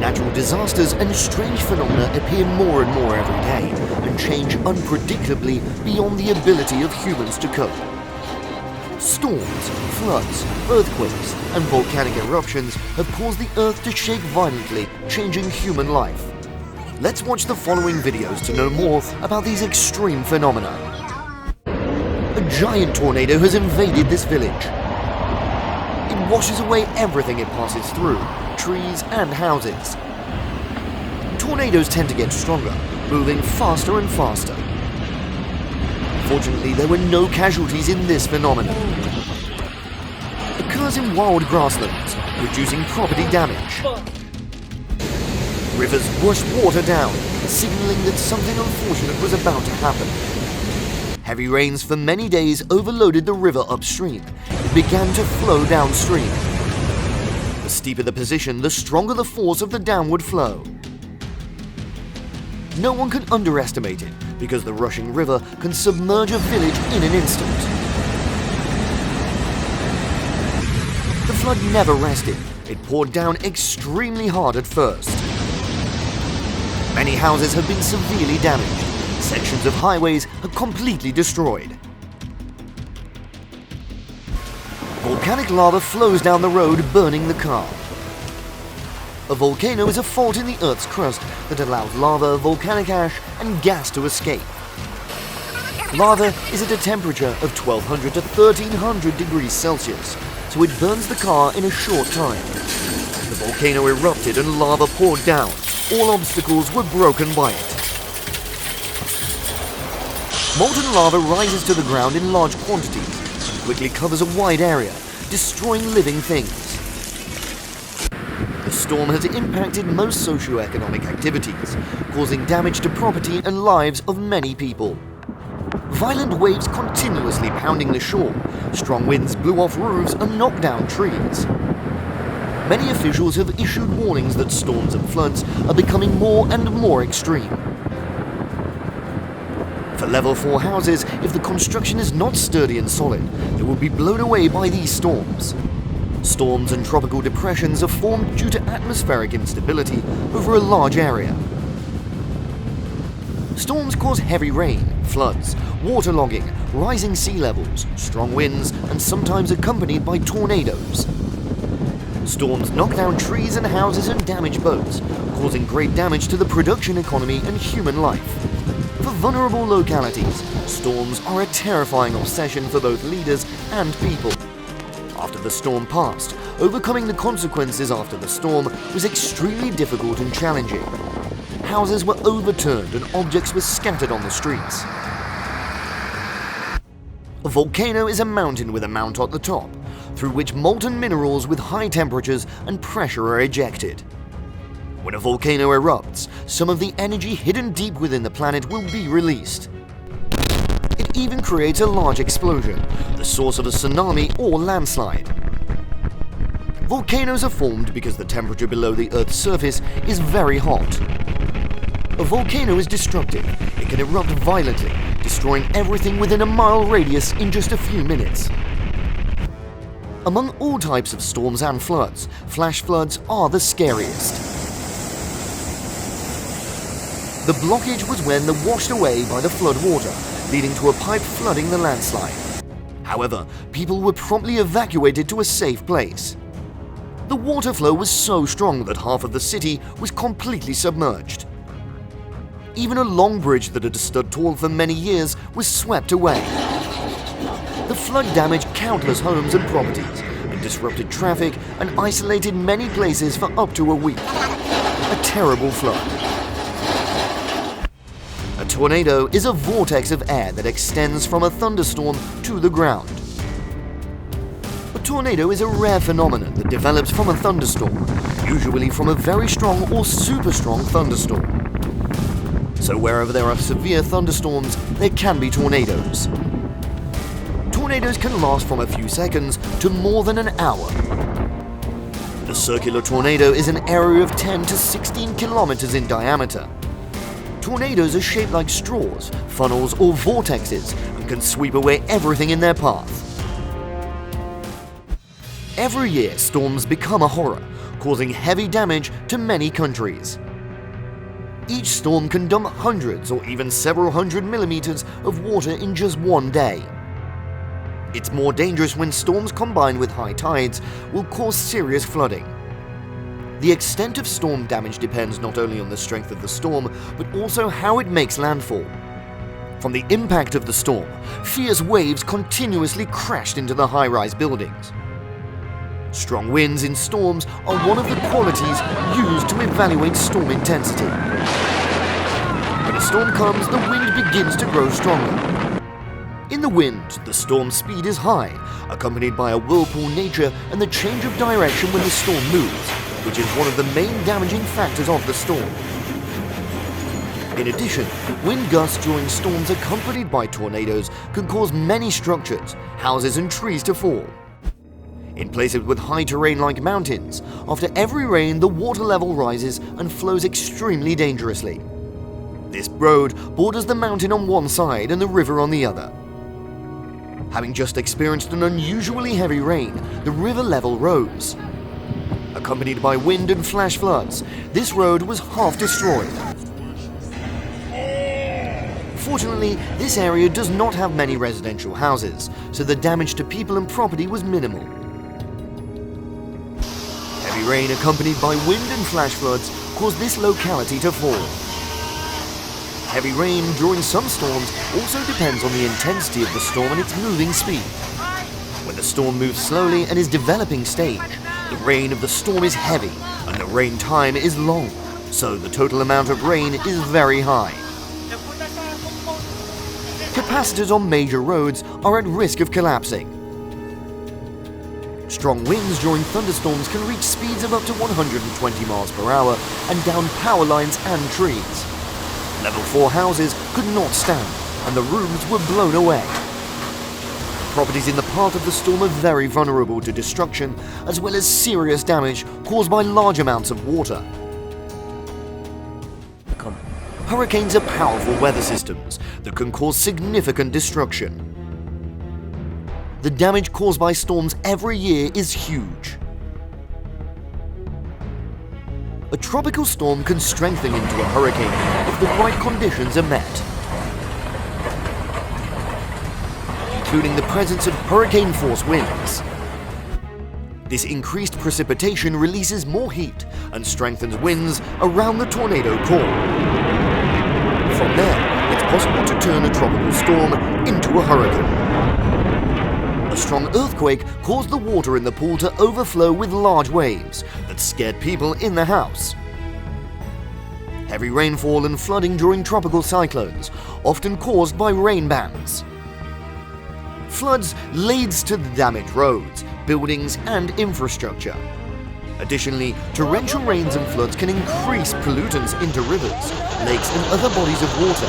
Natural disasters and strange phenomena appear more and more every day and change unpredictably beyond the ability of humans to cope. Storms, floods, earthquakes, and volcanic eruptions have caused the Earth to shake violently, changing human life. Let's watch the following videos to know more about these extreme phenomena. A giant tornado has invaded this village. It washes away everything it passes through, trees and houses. Tornadoes tend to get stronger, moving faster and faster. Fortunately, there were no casualties in this phenomenon. It occurs in wild grasslands, producing property damage. Rivers rush water down, signaling that something unfortunate was about to happen. Heavy rains for many days overloaded the river upstream. It began to flow downstream. The steeper the position, the stronger the force of the downward flow. No one can underestimate it, because the rushing river can submerge a village in an instant. The flood never rested. It poured down extremely hard at first. Many houses have been severely damaged. Sections of highways are completely destroyed. Volcanic lava flows down the road, burning the car. A volcano is a fault in the Earth's crust that allows lava, volcanic ash, and gas to escape. Lava is at a temperature of 1200 to 1300 degrees Celsius, so it burns the car in a short time. The volcano erupted and lava poured down. All obstacles were broken by it. Molten lava rises to the ground in large quantities and quickly covers a wide area, destroying living things. The storm has impacted most socio-economic activities, causing damage to property and lives of many people. Violent waves continuously pounding the shore, strong winds blew off roofs and knocked down trees. Many officials have issued warnings that storms and floods are becoming more and more extreme. For level 4 houses, if the construction is not sturdy and solid, they will be blown away by these storms. Storms and tropical depressions are formed due to atmospheric instability over a large area. Storms cause heavy rain, floods, waterlogging, rising sea levels, strong winds, and sometimes accompanied by tornadoes. Storms knock down trees and houses and damage boats, causing great damage to the production economy and human life. For vulnerable localities, storms are a terrifying obsession for both leaders and people. After the storm passed, overcoming the consequences after the storm was extremely difficult and challenging. Houses were overturned and objects were scattered on the streets. A volcano is a mountain with a mount at the top, through which molten minerals with high temperatures and pressure are ejected. When a volcano erupts, some of the energy hidden deep within the planet will be released. It even creates a large explosion, the source of a tsunami or landslide. Volcanoes are formed because the temperature below the Earth's surface is very hot. A volcano is destructive. It can erupt violently, destroying everything within a mile radius in just a few minutes. Among all types of storms and floods, flash floods are the scariest. The blockage was when they're washed away by the flood water, leading to a pipe flooding the landslide. However, people were promptly evacuated to a safe place. The water flow was so strong that half of the city was completely submerged. Even a long bridge that had stood tall for many years was swept away. The flood damaged countless homes and properties, and disrupted traffic and isolated many places for up to a week. A terrible flood. A tornado is a vortex of air that extends from a thunderstorm to the ground. A tornado is a rare phenomenon that develops from a thunderstorm, usually from a very strong or super strong thunderstorm. So wherever there are severe thunderstorms, there can be tornadoes. Tornadoes can last from a few seconds to more than an hour. The circular tornado is an area of 10 to 16 kilometers in diameter. Tornadoes are shaped like straws, funnels, or vortexes and can sweep away everything in their path. Every year, storms become a horror, causing heavy damage to many countries. Each storm can dump hundreds or even several hundred millimeters of water in just one day. It's more dangerous when storms combined with high tides will cause serious flooding. The extent of storm damage depends not only on the strength of the storm, but also how it makes landfall. From the impact of the storm, fierce waves continuously crashed into the high-rise buildings. Strong winds in storms are one of the qualities used to evaluate storm intensity. When a storm comes, the wind begins to grow stronger. In the wind, the storm speed is high, accompanied by a whirlpool nature and the change of direction when the storm moves, which is one of the main damaging factors of the storm. In addition, wind gusts during storms accompanied by tornadoes can cause many structures, houses and trees to fall. In places with high terrain like mountains, after every rain the water level rises and flows extremely dangerously. This road borders the mountain on one side and the river on the other. Having just experienced an unusually heavy rain, the river level rose. Accompanied by wind and flash floods, this road was half destroyed. Fortunately, this area does not have many residential houses, so the damage to people and property was minimal. Heavy rain accompanied by wind and flash floods caused this locality to fall. Heavy rain during some storms also depends on the intensity of the storm and its moving speed. When the storm moves slowly and is developing stage, the rain of the storm is heavy and the rain time is long, so the total amount of rain is very high. Capacitors on major roads are at risk of collapsing. Strong winds during thunderstorms can reach speeds of up to 120 miles per hour and down power lines and trees. Level 4 houses could not stand, and the roofs were blown away. Properties in the path of the storm are very vulnerable to destruction, as well as serious damage caused by large amounts of water. Hurricanes are powerful weather systems that can cause significant destruction. The damage caused by storms every year is huge. A tropical storm can strengthen into a hurricane if the right conditions are met, including the presence of hurricane-force winds. This increased precipitation releases more heat and strengthens winds around the tornado core. From there, it's possible to turn a tropical storm into a hurricane. A strong earthquake caused the water in the pool to overflow with large waves that scared people in the house. Heavy rainfall and flooding during tropical cyclones, often caused by rain bands. Floods leads to damaged roads, buildings and infrastructure. Additionally, torrential rains and floods can increase pollutants into rivers, lakes and other bodies of water,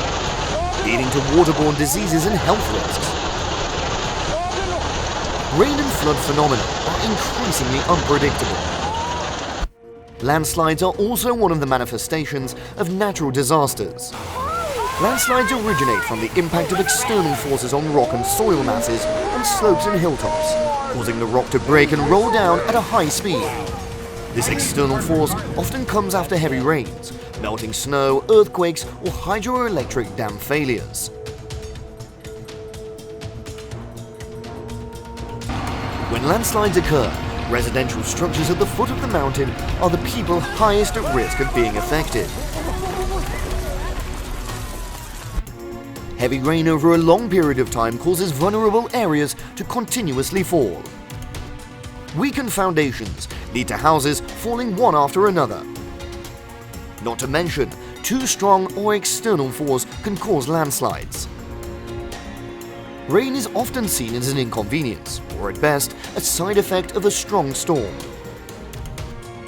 leading to waterborne diseases and health risks. Rain and flood phenomena are increasingly unpredictable. Landslides are also one of the manifestations of natural disasters. Landslides originate from the impact of external forces on rock and soil masses on slopes and hilltops, causing the rock to break and roll down at a high speed. This external force often comes after heavy rains, melting snow, earthquakes, or hydroelectric dam failures. When landslides occur, residential structures at the foot of the mountain are the people highest at risk of being affected. Heavy rain over a long period of time causes vulnerable areas to continuously fall. Weakened foundations lead to houses falling one after another. Not to mention, too strong or external force can cause landslides. Rain is often seen as an inconvenience, or at best, a side effect of a strong storm.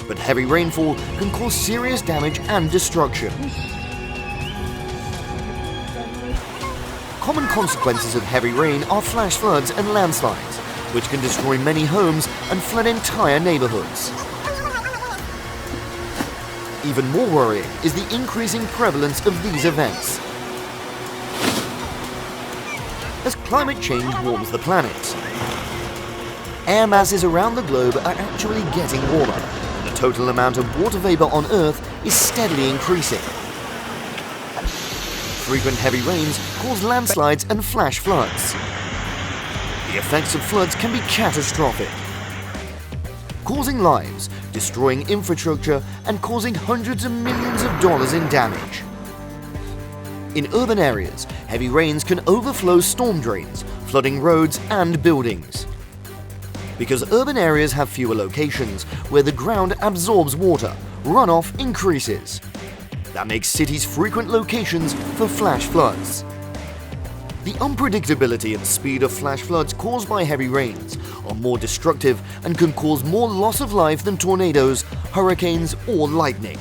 But heavy rainfall can cause serious damage and destruction. Common consequences of heavy rain are flash floods and landslides, which can destroy many homes and flood entire neighborhoods. Even more worrying is the increasing prevalence of these events. As climate change warms the planet, air masses around the globe are actually getting warmer, and the total amount of water vapor on Earth is steadily increasing. Frequent heavy rains cause landslides and flash floods. The effects of floods can be catastrophic, causing lives, destroying infrastructure, and causing hundreds of millions of dollars in damage. In urban areas, heavy rains can overflow storm drains, flooding roads and buildings. Because urban areas have fewer locations where the ground absorbs water, runoff increases. That makes cities frequent locations for flash floods. The unpredictability and speed of flash floods caused by heavy rains are more destructive and can cause more loss of life than tornadoes, hurricanes, or lightning.